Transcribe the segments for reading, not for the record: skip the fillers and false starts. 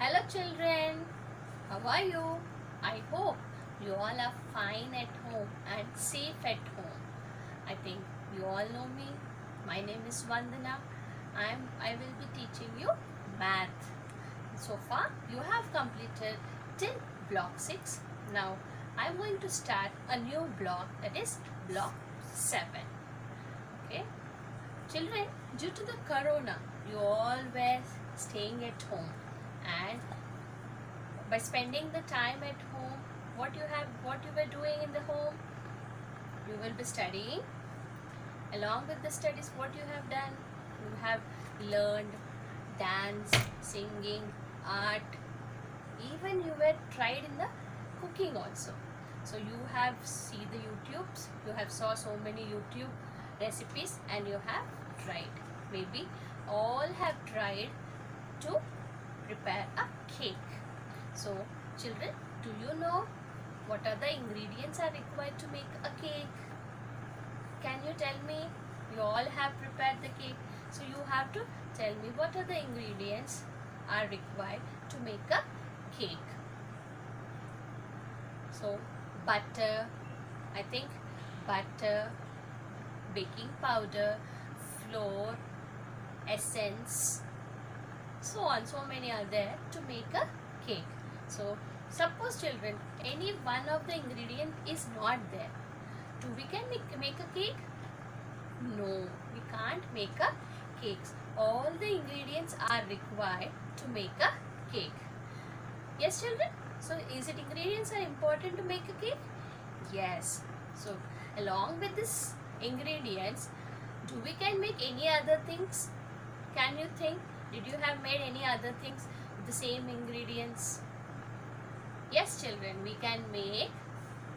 Hello children, how are you? I hope you all are fine at home and safe at home. I think you all know me. My name is Vandana. I will be teaching you math. So far you have completed till block 6. Now I am going to start a new block, that is block 7. Okay? Children, due to the corona, you all were staying at home, and by spending the time at home, what you were doing in the home, you will be studying. Along with the studies, what you have done, you have learned dance, singing, art, even you were tried in the cooking also. So you have see the YouTubes, you have saw so many YouTube recipes and you have tried. Maybe all have tried to prepare a cake. So children, do you know what are the ingredients are required to make a cake? Can you tell me? You all have prepared the cake, so you have to tell me what are the ingredients are required to make a cake. So butter, I think butter, baking powder, flour, essence, so on, so many are there to make a cake. So suppose children, any one of the ingredient is not there, do we can make a cake? No, we can't make a cake. All the ingredients are required to make a cake. Yes children, so is it ingredients are important to make a cake? Yes. So along with this ingredients, do we can make any other things? Can you think? Did you have made any other things with the same ingredients? Yes children, we can make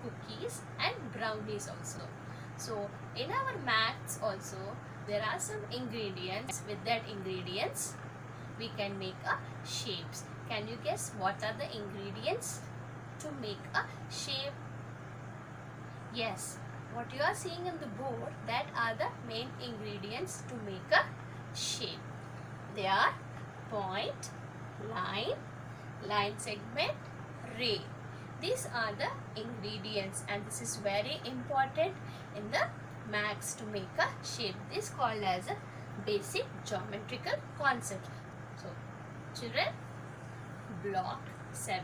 cookies and brownies also. So in our maths also, there are some ingredients. With that ingredients, we can make a shapes. Can you guess what are the ingredients to make a shape? Yes, what you are seeing in the board, that are the main ingredients to make a shape. They are point, line segment, ray. These are the ingredients, and this is very important in the maths to make a shape. This is called as a basic geometrical concept. So children, block 7,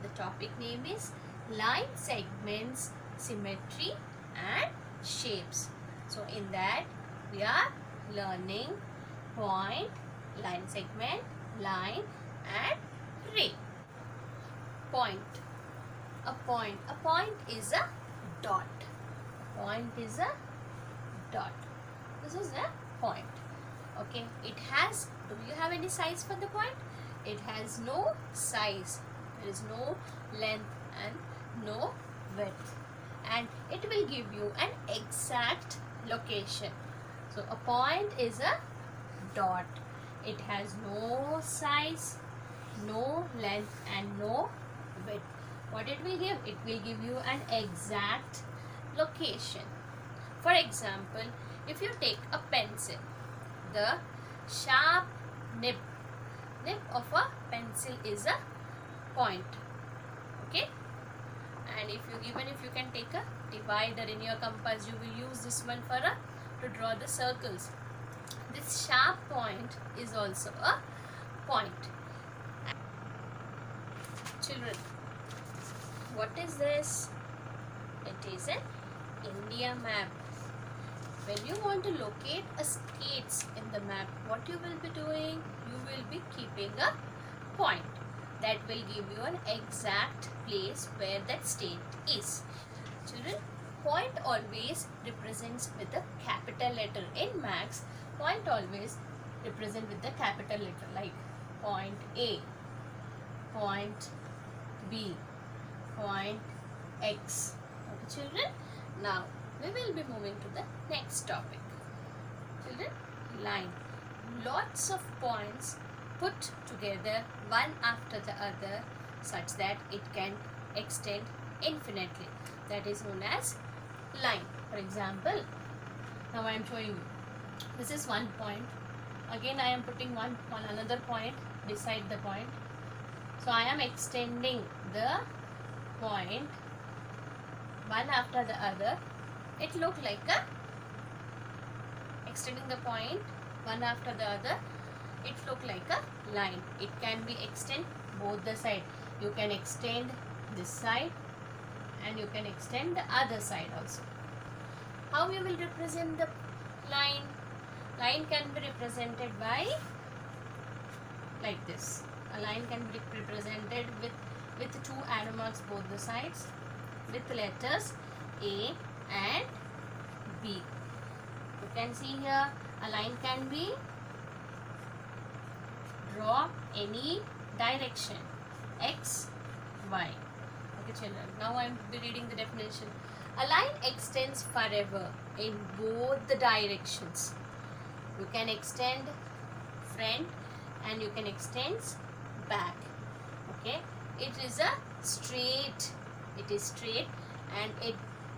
the topic name is line segments, symmetry and shapes. So in that we are learning point, line segment, line and ray. Point. A point is a dot. Point is a dot. This is a point. Okay, it has, do you have any size for the point? It has no size. There is no length and no width, and it will give you an exact location. So a point is a dot. It has no size, no length and no width. What it will give? It will give you an exact location. For example, if you take a pencil, the sharp nib of a pencil is a point. Okay, and if you can take a divider in your compass, you will use this one for to draw the circles. This sharp point is also a point. Children, what is this? It is an India map. When you want to locate a states in the map, what you will be doing? You will be keeping a point. That will give you an exact place where that state is. Children, point always represents with the capital letter. In maths, point always represent with the capital letter, like point A, point B, point X. Okay children, now we will be moving to the next topic. Children, line. Lots of points put together one after the other such that it can extend infinitely. That is known as line. For example, now I am showing you. This is one point. Again I am putting one another point beside the point. So I am extending the point one after the other. It look like a extending the point one after the other. It look like a line. It can be extend both the side. You can extend this side and you can extend the other side also. How you will represent the line? Line can be represented by like this. A line can be represented with two arrow marks both the sides, with letters A and B. You can see here a line can be draw any direction, X, Y. Okay children, now I am reading the definition. A line extends forever in both the directions. You can extend front and you can extend back. Okay, it is a straight. It is straight and it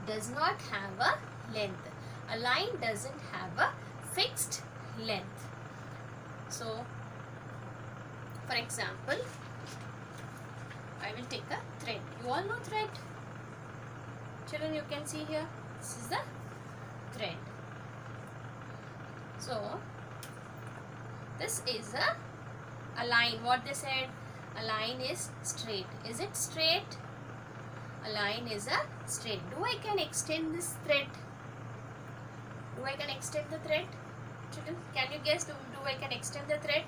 does not have a length. A line doesn't have a fixed length. So, for example, I will take a thread. You all know thread? Children, you can see here. This is the thread. So, this is a line. What they said? A line is straight. Is it straight? A line is a straight. Do I can extend this thread? Do I can extend the thread? Children, can you guess? Do I can extend the thread?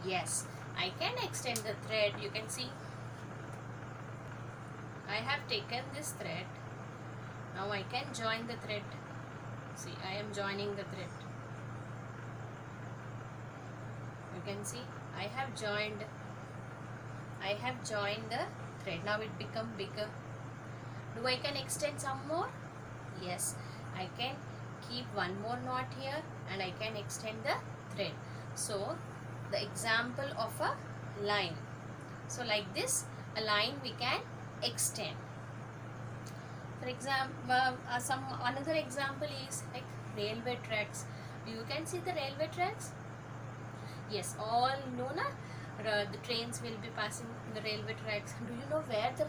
Yes, I can extend the thread. You can see. I have taken this thread. Now I can join the thread. See, I am joining the thread. You can see I have joined the thread. Now it become bigger. Do I can extend some more? Yes, I can keep one more knot here and I can extend the thread. So the example of a line. So like this, a line we can extend. For example, another example is like railway tracks. You can see the railway tracks. Yes, all know na, the trains will be passing the railway tracks. Do you know where the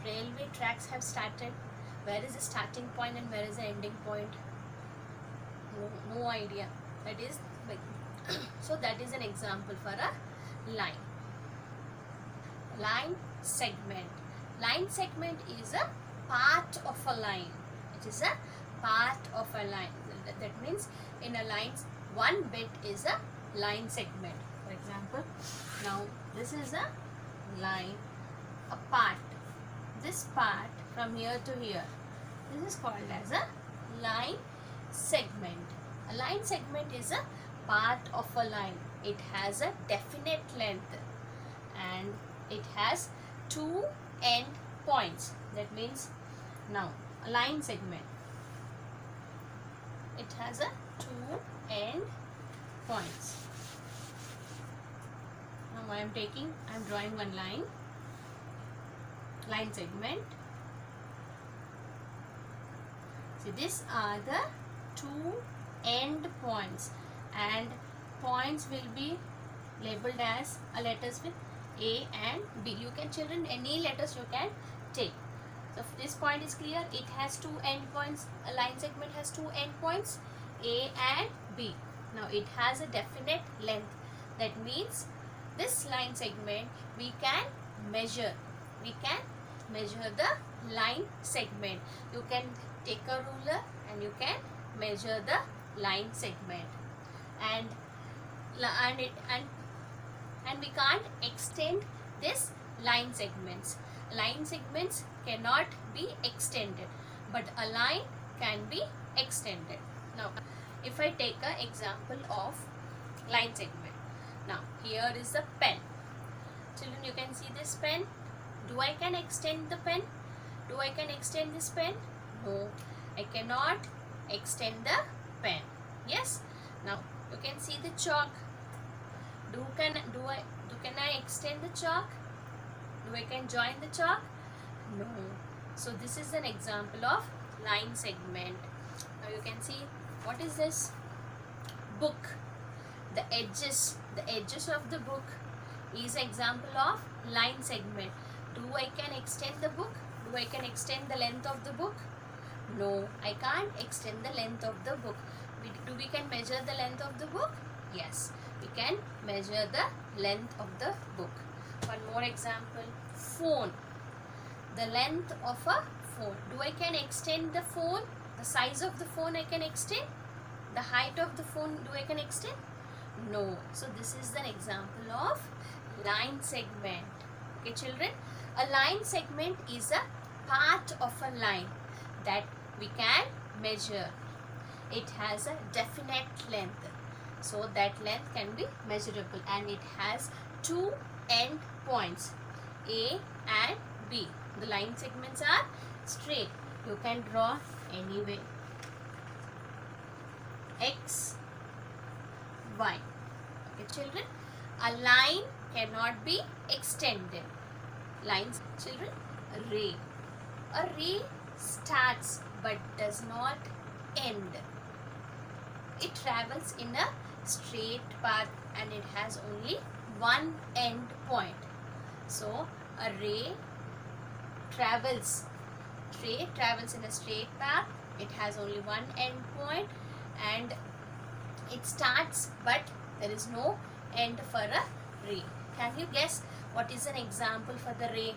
railway tracks have started? Where is the starting point and where is the ending point? No idea. That is like so that is an example for a line. Line segment. Line segment is a part of a line. It is a part of a line. That means in a line, one bit is a line segment. For example, now this is a line, a part. This part from here to here, this is called as a line segment. A line segment is a part of a line. It has a definite length and it has two end points. That means now a line segment, it has a two end points. Now I am drawing one line segment. See, these are the two end points and points will be labeled as letters with A and B. You can, children, any letters you can take. So if this point is clear, it has two end points. A line segment has two end points, A and B. Now it has a definite length. That means this line segment we can measure. We can measure the line segment. You can take a ruler and you can measure the line segment. And we can't extend this line segments. Line segments cannot be extended, but a line can be extended. Now, if I take an example of line segment. Now, here is the pen. Children, you can see this pen. Do I can extend the pen? Do I can extend this pen? No, I cannot extend the pen. Yes. Now, you can see the chalk. Can I extend the chalk? Do I can join the chalk? No. So this is an example of line segment. Now you can see, what is this? Book. The edges of the book is example of line segment. Do I can extend the book? Do I can extend the length of the book? No, I can't extend the length of the book. Do we can measure the length of the book? Yes, we can measure the length of the book. One more example, phone. The length of a phone. Do I can extend the phone? The size of the phone I can extend? The height of the phone do I can extend? No. So this is an example of line segment. Okay children, a line segment is a part of a line that we can measure. It has a definite length, so that length can be measurable, and it has two end points, A and B. The line segments are straight. You can draw any way, X, Y. Okay children, a line cannot be extended. Lines, children, ray. A ray starts but does not end. It travels in a straight path and it has only one end point. So a ray travels in a straight path. It has only one end point and it starts but there is no end for a ray. Can you guess what is an example for the ray?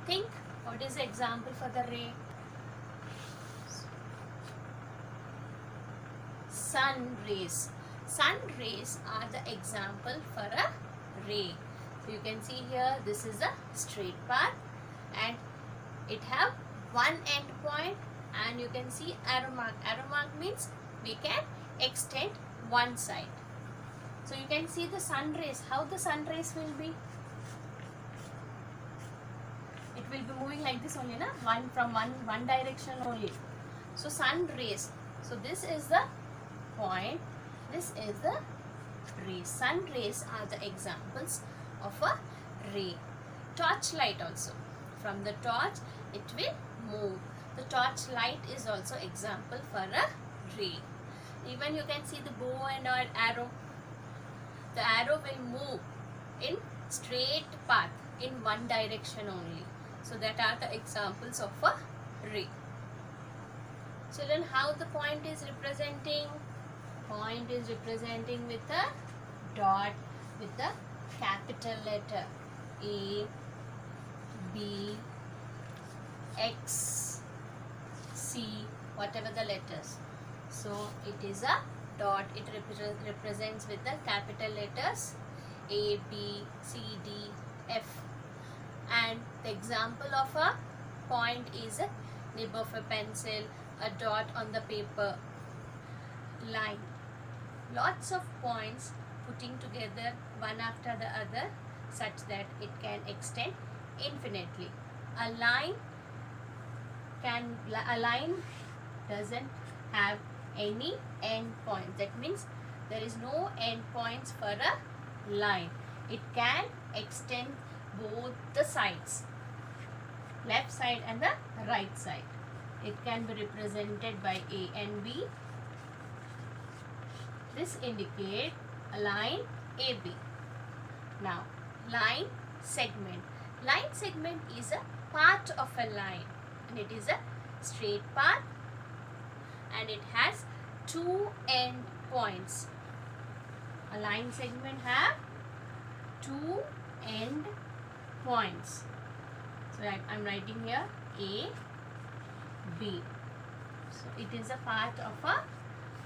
Think, what is the example for the ray? Sun rays. Sun rays are the example for a ray. So you can see here, this is a straight path and it have one end point, and you can see arrow mark. Arrow mark means we can extend one side. So you can see the sun rays. How the sun rays will be? It will be moving like this only, na? From one direction only. So sun rays. So this is the point. This is the ray. Sun rays are the examples of a ray. Torchlight also. From the torch, it will move. The torch light is also example for a ray. Even you can see the bow and arrow. The arrow will move in straight path in one direction only. So that are the examples of a ray. Children, how the point is representing? Point is representing with a dot with a capital letter A, B, X, C, whatever the letters. So it is a dot. It represents with the capital letters A, B, C, D, F. And the example of a point is a nib of a pencil, a dot on the paper, line. Lots of points putting together one after the other such that it can extend infinitely. A line doesn't have any end point. That means there is no end points for a line. It can extend both the sides, left side and the right side. It can be represented by A and B. This indicates a line AB. Now, line segment. Line segment is a part of a line and it is a straight path and it has two end points. A line segment have two end points. So I'm writing here A, B. So it is a part of a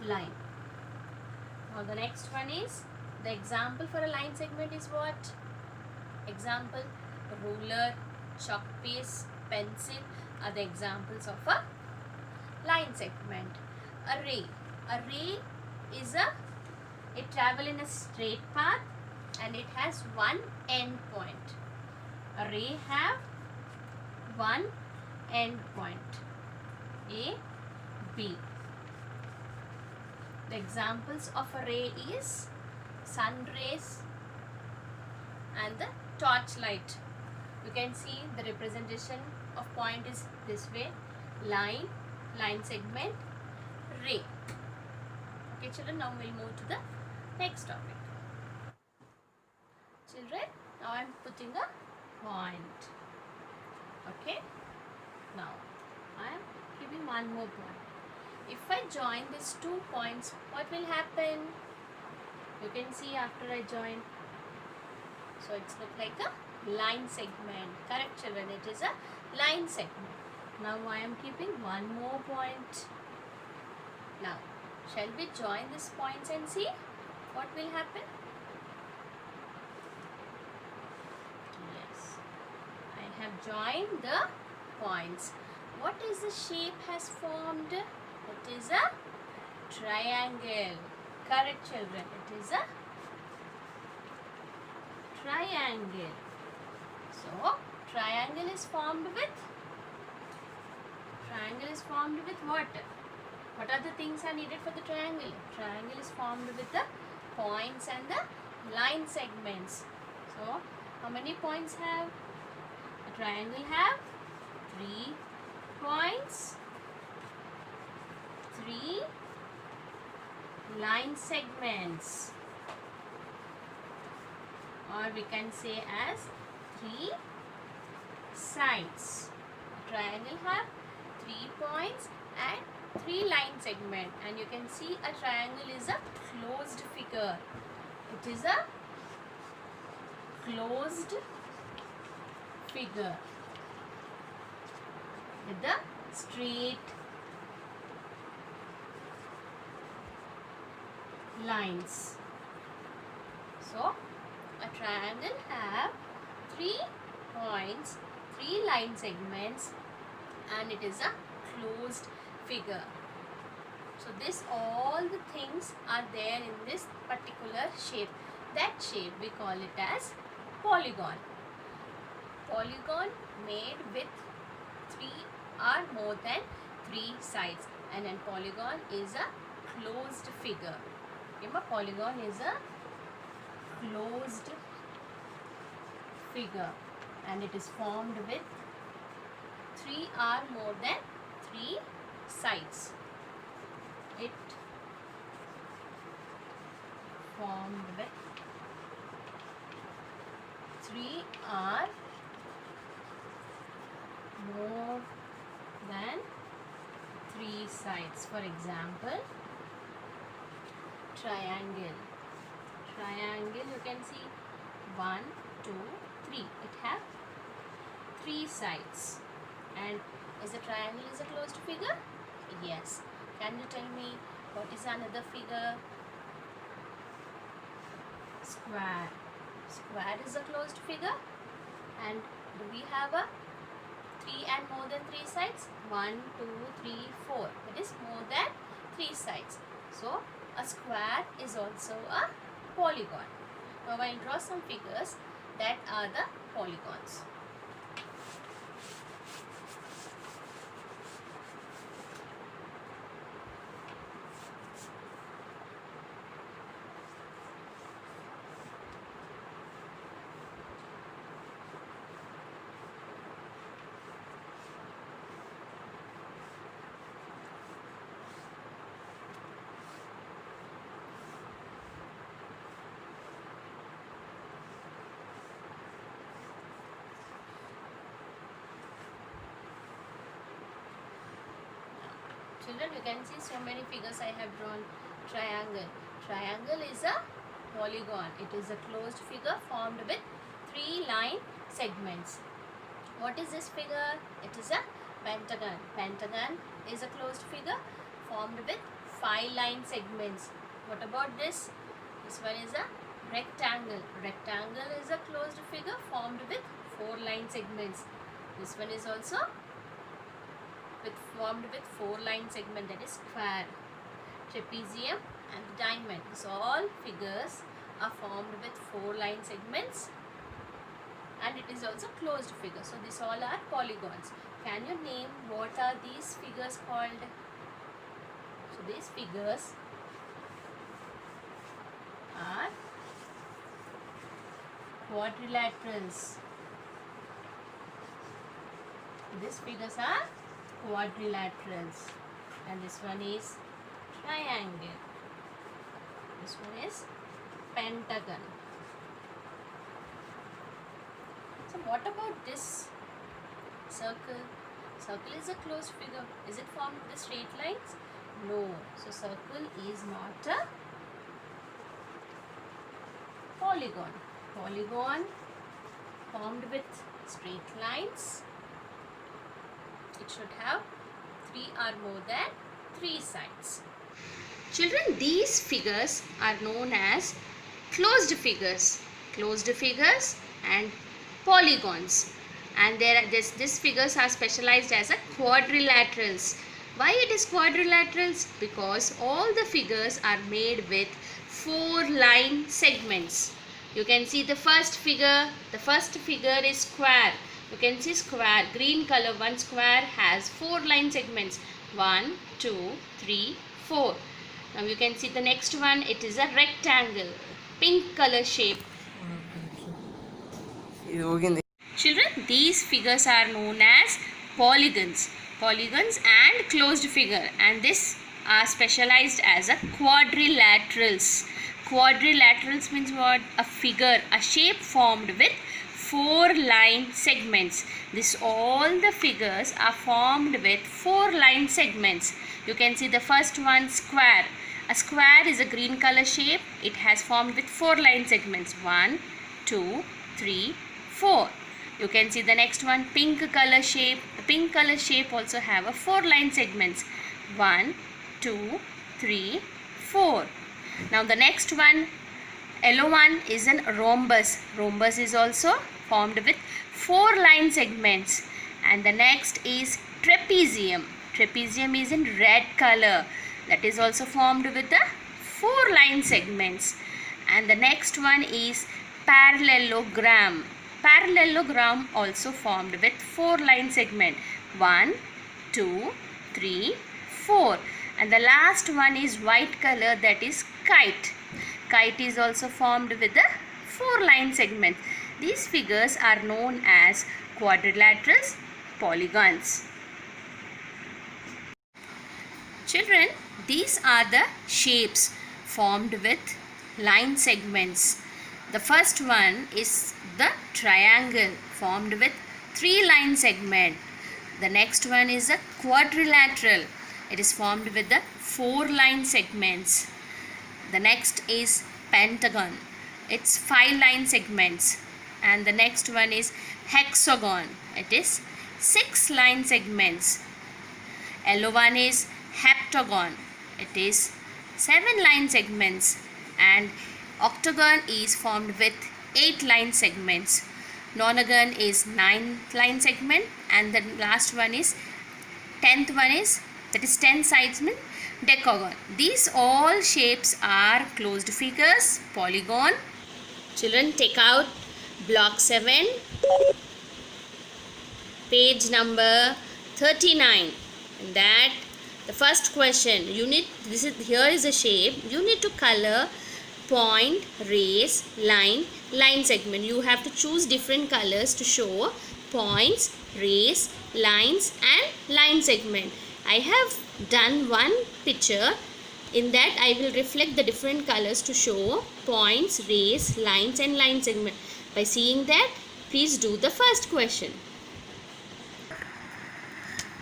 line. Now the next one is, the example for a line segment is what? Example, ruler, chalk piece, pencil are the examples of a line segment. A ray. A ray is it travels in a straight path and it has one end point. A ray have one end point. A, B. The examples of a ray is sun rays and the torchlight. You can see the representation of point is this way: line, line segment, ray. Okay children, now we'll move to the next topic. Now I am putting a point. Okay. Now I am giving one more point. If I join these 2 points, what will happen? You can see after I join. So it's look like a line segment. Correct, children? It is a line segment. Now I am keeping one more point. Now, shall we join these points and see what will happen? Yes, I have joined the points. What is the shape has formed? It is a triangle. Correct, children? It is a triangle. So, triangle is formed with what? What are the things are needed for the triangle? Triangle is formed with the points and the line segments. So, how many points have a triangle have? 3 points, 3 line segments, or we can say as 3 sides. A triangle have 3 points and 3 line segment, and you can see a triangle is a closed figure. It is a closed figure with the straight lines. So a triangle have 3 points, 3 line segments, and it is a closed figure. So this all the things are there in this particular shape. That shape we call it as polygon. Polygon made with 3 or more than 3 sides, and then polygon is a closed figure. Remember, polygon is a closed figure, and it is formed with 3 or more than 3 sides. It formed with 3 or more than 3 sides. For example, triangle. Triangle, you can see 1, 2, 3. It have 3 sides. And is a triangle is a closed figure? Yes. Can you tell me what is another figure? Square. Square is a closed figure. And do we have a 3 and more than 3 sides? 1, 2, 3, 4. It is more than 3 sides. So a square is also a polygon. Now I will draw some figures that are the polygons. Children, you can see so many figures I have drawn. Triangle. Triangle is a polygon. It is a closed figure formed with 3 line segments. What is this figure? It is a pentagon. Pentagon is a closed figure formed with 5 line segments. What about this? This one is a rectangle. Rectangle is a closed figure formed with 4 line segments. This one is also formed with 4 line segment, that is square. Trapezium and diamond. These all figures are formed with 4 line segments, and it is also closed figure. So these all are polygons. Can you name what are these figures called? So these figures are quadrilaterals. These figures are quadrilaterals, and this one is triangle. This one is pentagon. So what about this circle? Circle is a closed figure. Is it formed with the straight lines? No. So circle is not a polygon. Polygon formed with straight lines. It should have 3 or more than 3 sides. Children, these figures are known as closed figures. Closed figures and polygons. And these figures are specialized as a quadrilaterals. Why it is quadrilaterals? Because all the figures are made with 4 line segments. You can see the first figure. The first figure is square. You can see square, green color. One square has 4 line segments. 1, 2, 3, 4. Now you can see the next one. It is a rectangle, pink color shape. Children, these figures are known as polygons. Polygons and closed figure, and this are specialized as a quadrilaterals. Quadrilaterals means what? A figure, a shape formed with 4 line segments. This all the figures are formed with 4 line segments. You can see the first one, square. A square is a green color shape. It has formed with 4 line segments. 1, 2, 3, 4. You can see the next one, pink color shape. The pink color shape also have a 4 line segments. 1, 2, 3, 4. Now the next one, yellow one, is an rhombus. Rhombus is also formed with 4 line segments. And the next is trapezium. Trapezium is in red color. That is also formed with the 4 line segments. And the next one is parallelogram. Parallelogram also formed with 4 line segment. 1, 2, 3, 4. And the last one is white color, that is kite. Kite is also formed with the 4 line segments. These figures are known as quadrilaterals, polygons. Children, these are the shapes formed with line segments. The first one is the triangle formed with 3 line segment. The next one is a quadrilateral. It is formed with the 4 line segments. The next is pentagon. It's 5 line segments. And the next one is hexagon. It is 6 line segments. Yellow one is heptagon. It is 7 line segments. And octagon is formed with 8 line segments. Nonagon is 9 line segment. And the last one is 10th one is, that is 10 sides mean decagon. These all shapes are closed figures, polygon. Children, take out block 7, page number 39. And that the first question, you need, here is a shape. You need to color point, rays, line, line segment. You have to choose different colors to show points, rays, lines and line segment. I have done one picture. In that I will reflect the different colors to show points, rays, lines and line segment. By seeing that, please do the first question.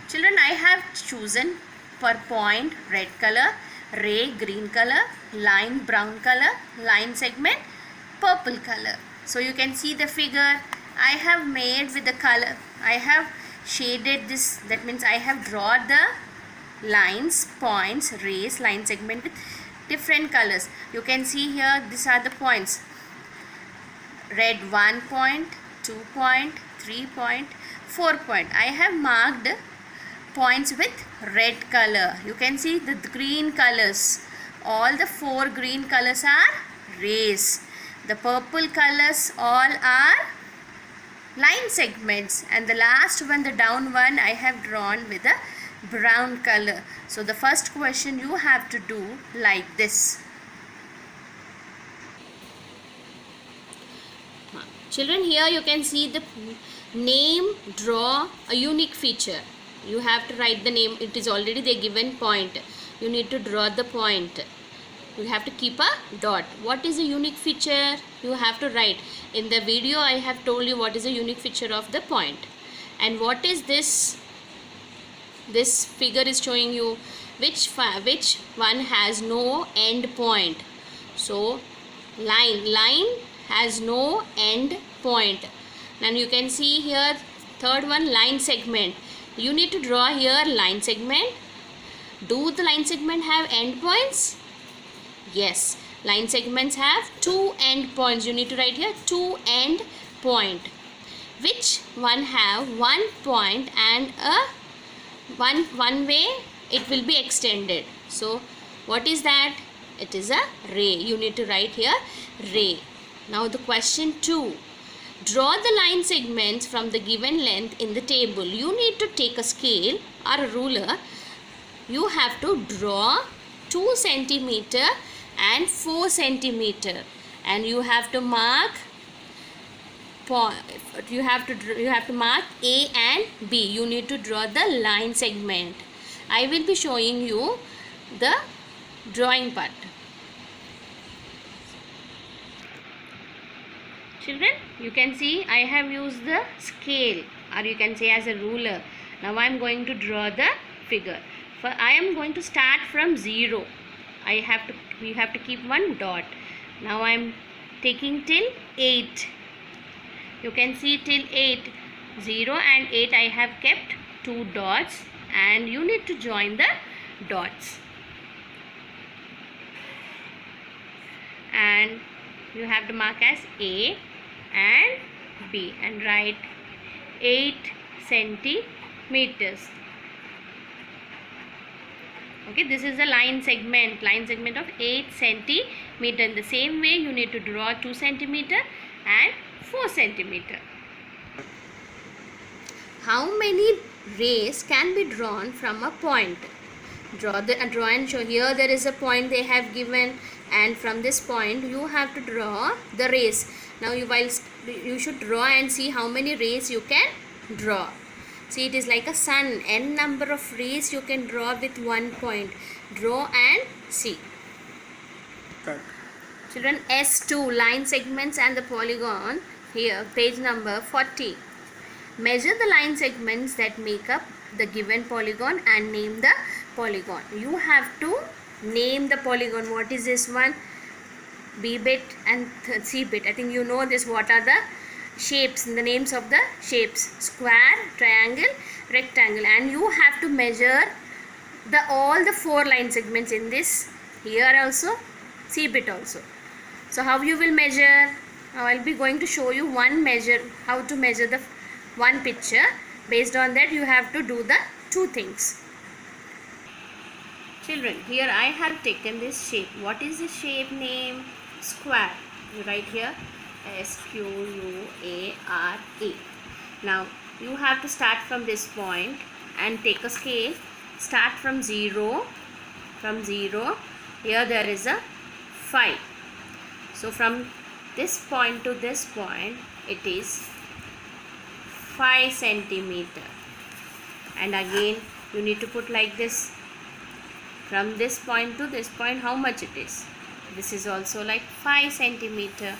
Children, I have chosen for point red color, ray green color, line brown color, line segment purple color. So you can see the figure I have made with the color. I have shaded this, that means I have drawn the lines, points, rays, line segment with different colors. You can see here, these are the points. Red 1 point, 2 point, 3 point, 4 point. I have marked points with red color. You can see the green colors. All the 4 green colors are rays. The purple colors all are line segments, and the last one, the down one, I have drawn with a brown color. So the first question you have to do like this. Children, here you can see the name, draw a unique feature. You have to write the name. It is already the given point. You need to draw the point. you have to keep a dot. What is a unique feature? You have to write. In the video I have told you what is a unique feature of the point. And what is this? This figure is showing you which one has no end point. So line has no end point. And you can see here third one, line segment. You need to draw here line segment. Do the line segment have end points? Yes, line segments have two end points. You need to write here two end point. Which one have one point and a one way it will be extended. So what is that? It is a ray. You need to write here ray. Now the question 2. Draw the line segments from the given length in the table. You need to take a scale or a ruler. You have to draw 2 centimeter and 4 centimeter, and you have to mark you have to mark A and B. You need to draw the line segment. I will be showing you the drawing part. Children, you can see I have used the scale, or you can say as a ruler. Now I am going to draw the figure. I am going to start from 0. We have to keep one dot. Now I am taking till 8. You can see till 8. 0 and 8 I have kept 2 dots, and you need to join the dots. And you have to mark as A and B and write 8 centimeters. Okay, this is the line segment of 8 centimeter. In the same way, you need to draw 2 centimeter and 4 centimeter. How many rays can be drawn from a point? Draw and show. Here there is a point they have given, and from this point you have to draw the rays. Now you should draw and see how many rays you can draw. See, it is like a sun. N number of rays you can draw with one point. Draw and see. Cut. Children, S2, line segments and the polygon. Here, page number 40. Measure the line segments that make up the given polygon and name the polygon. You have to name the polygon. What is this one? B bit and C bit. I think you know this. What are the shapes, the names of the shapes? Square, triangle, rectangle. And you have to measure all the 4 line segments in this. Here also, C bit also. So how you will measure? Now I will be going to show you how to measure the one picture. Based on that you have to do the 2 things. Children, here I have taken this shape. What is the shape name? Square. You write here S-Q-U-A-R-A. Now you have to start from this point and take a scale. Start from 0. From 0, here there is a 5. So from this point to this point it is 5 centimeter. And again you need to put like this. From this point to this point, how much it is? This is also like 5 centimeter.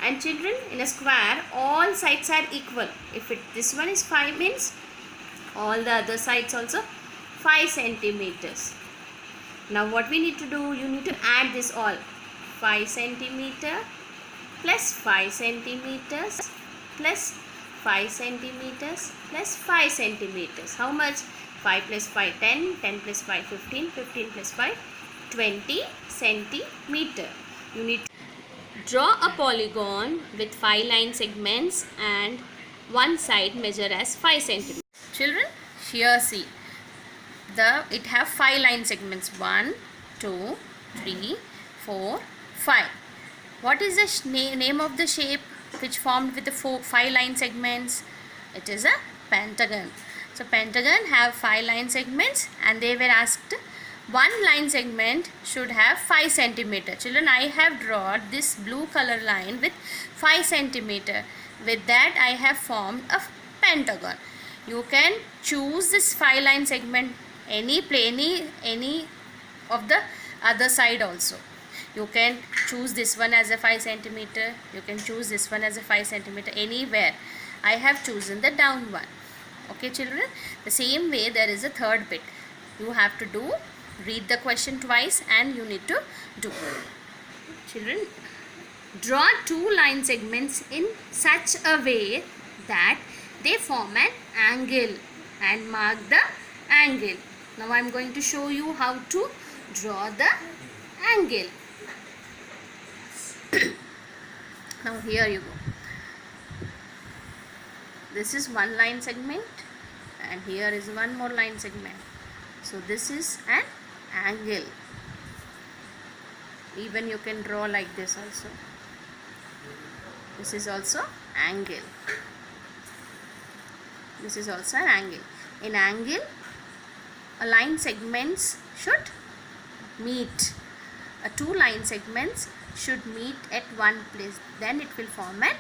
And children, in a square all sides are equal. If this one is 5 means all the other sides also 5 centimeters. Now what we need to do, you need to add this all. 5 centimeter plus 5 centimeters plus 5 centimeters plus 5 centimeters. How much? 5 plus 5 10, 10 plus 5 15, 15 plus 5 20 centimeter. You need to draw a polygon with 5 line segments and one side measure as 5 centimeters. Children, here see. It have 5 line segments. 1, 2, 3, 4, 5. What is the name of the shape which formed with the 5 line segments? It is a pentagon. So pentagon have 5 line segments, and they were asked one line segment should have 5 centimeter. Children, I have drawn this blue color line with 5 centimeter. With that I have formed a pentagon. You can choose this 5 line segment any of the other side also. You can choose this one as a 5 centimeter, you can choose this one as a 5 centimeter, anywhere. I have chosen the down one. Okay children, the same way there is a third bit. You have to do, read the question twice and you need to do. Children, draw two line segments in such a way that they form an angle and mark the angle. Now I am going to show you how to draw the angle. Now here you go. This is one line segment and here is one more line segment. So this is an angle. Even you can draw like this also. This is also angle. This is also an angle. In angle, a line segments should meet. Two line segments should meet at one place. Then it will form an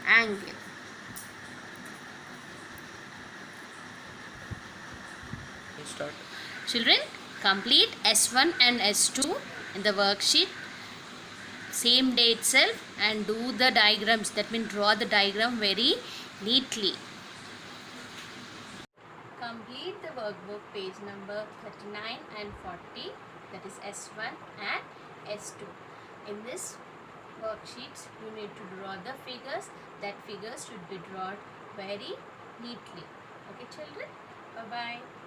angle. Start. Children, complete S1 and S2 in the worksheet same day itself and do the diagrams. That means draw the diagram very neatly. Complete the workbook page number 39 and 40, that is S1 and S2. In this worksheets you need to draw the figures. That figures should be drawn very neatly. Okay children, bye bye.